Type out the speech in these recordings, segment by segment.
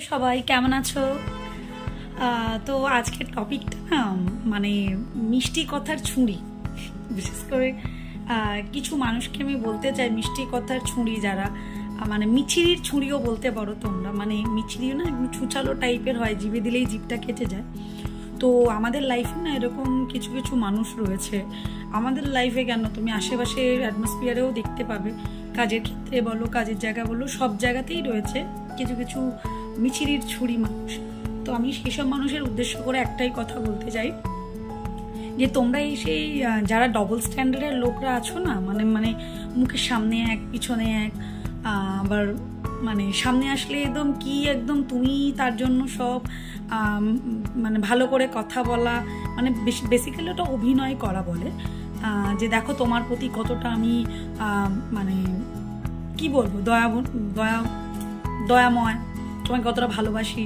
সবাই কেমন আছো? তো আজকের টপিকটা না মানে মিষ্টি কথার ছুঁড়ি। বিশেষ করে কিছু মানুষকে আমি বলতে চাই মিষ্টি কথার ছুঁড়ি যারা মানে মিছিরির ছুঁড়িও বলতে পারো তোমরা, মানে মিছিরিও না একটু ছুচালো টাইপের হয়, জিভে দিলেই জিভটা কেটে যায়। তো আমাদের লাইফে না এরকম কিছু কিছু মানুষ রয়েছে। আমাদের লাইফে কেন, তুমি আশেপাশের অ্যাটমসফিয়ারেও দেখতে পাবে, কাজের ক্ষেত্রে বলো, কাজের জায়গা বলো, সব জায়গাতেই রয়েছে কিছু কিছু মিছিরির ছুরি মানুষ। তো আমি সেসব মানুষের উদ্দেশ্য করে একটাই কথা বলতে চাই যে তোমরা এই সেই যারা ডবল স্ট্যান্ডার্ডের লোকরা আছো না, মানে মানে মুখের সামনে এক পিছনে এক, আবার মানে সামনে আসলে একদম কি একদম তুমি তার জন্য সব মানে ভালো করে কথা বলা, মানে বেসিক্যালি ওটা অভিনয় করা বলে, যে দেখো তোমার প্রতি কতটা আমি মানে কি বলবো দয়াময়, তোমাকে কতটা ভালোবাসি,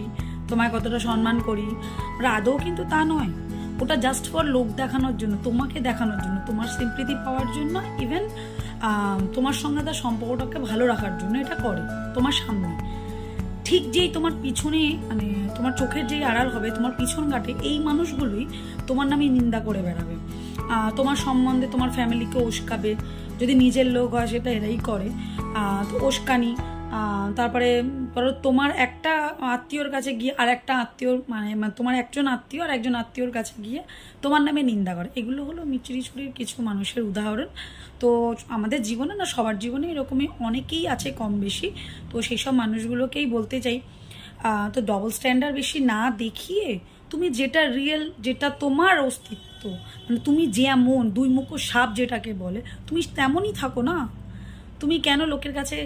তোমায় কতটা সম্মান করি। ওরা আদৌ কিন্তু তা নয়, ওটা জাস্ট ফর লোক দেখানোর জন্য, তোমাকে দেখানোর জন্য, তোমার সিম্পৃতি পাওয়ার জন্য, ইভেন তোমার সঙ্গে তার সম্পর্কটাকে ভালো রাখার জন্য এটা করে তোমার সামনে। ঠিক যেই তোমার পিছনে মানে তোমার চোখের যেই আড়াল হবে, তোমার পিছন ঘাটে এই মানুষগুলোই তোমার নামে নিন্দা করে বেড়াবে, তোমার সম্বন্ধে তোমার ফ্যামিলিকে উস্কাবে। যদি নিজের লোক হয় সেটা এরাই করে, উস্কানি। তারপরে ধরো তোমার একটা আত্মীয়র কাছে গিয়ে আর একটা আত্মীয়র মানে তোমার একজন আত্মীয় আর একজন আত্মীয়র কাছে গিয়ে তোমার নামে নিন্দা করে। এগুলো হলো মিচড়ি ছুরির কিছু মানুষের উদাহরণ। তো আমাদের জীবনে না, সবার জীবনে এরকমই অনেকেই আছে কম বেশি। তো সেই সব মানুষগুলোকেই বলতে চাই, তো ডবল স্ট্যান্ডার্ড বেশি না দেখিয়ে তুমি যেটা রিয়েল, যেটা তোমার অস্তিত্ব, মানে তুমি যেমন দুই মুখো সাপ যেটাকে বলে, তুমি তেমনই থাকো না। তুমি কেন লোকের কাছে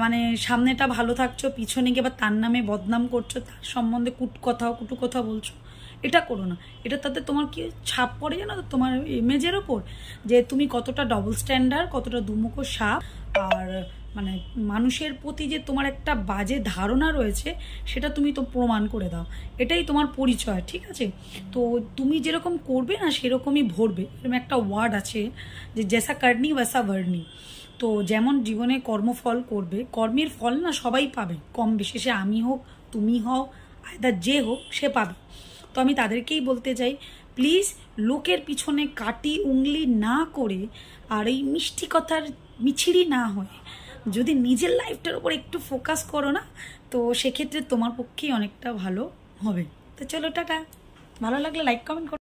মানে সামনেটা ভালো থাকছো, পিছনে গিয়ে আবার তার নামে বদনাম করছো, তার সম্বন্ধে কুটু কথা বলছো? এটা করো না। এটা তাতে তোমার কি ছাপ পড়ে জানো তো, তোমার ইমেজের ওপর, যে তুমি কতটা ডবল স্ট্যান্ডার্ড, কতটা দুমুখো সাপ, আর মানে মানুষের প্রতি যে তোমার একটা বাজে ধারণা রয়েছে সেটা তুমি তো প্রমাণ করে দাও। এটাই তোমার পরিচয়, ঠিক আছে? তো তুমি যেরকম করবে না সেরকমই ভরবে, এরকম একটা ওয়ার্ড আছে যে জেসা করনি वैसा ভরনি। তো যেমন জীবনে কর্মফল করবে, কর্মের ফল না সবাই পাবে কম বেশি, সে আমি হোক, তুমি হও, আয়দা যে হোক সে পাবে। তো আমি তাদেরকেই বলতে চাই, প্লিজ লোকের পিছনে কাটি উংলি না করে আর এই মিষ্টি কথার মিছিরি না হয়ে যদি নিজের লাইফটার উপর একটু ফোকাস করো না, তো সেক্ষেত্রে তোমার পক্ষেই অনেকটা ভালো হবে। তো চলো টাটা। ভালো লাগলে লাইক কমেন্ট করো।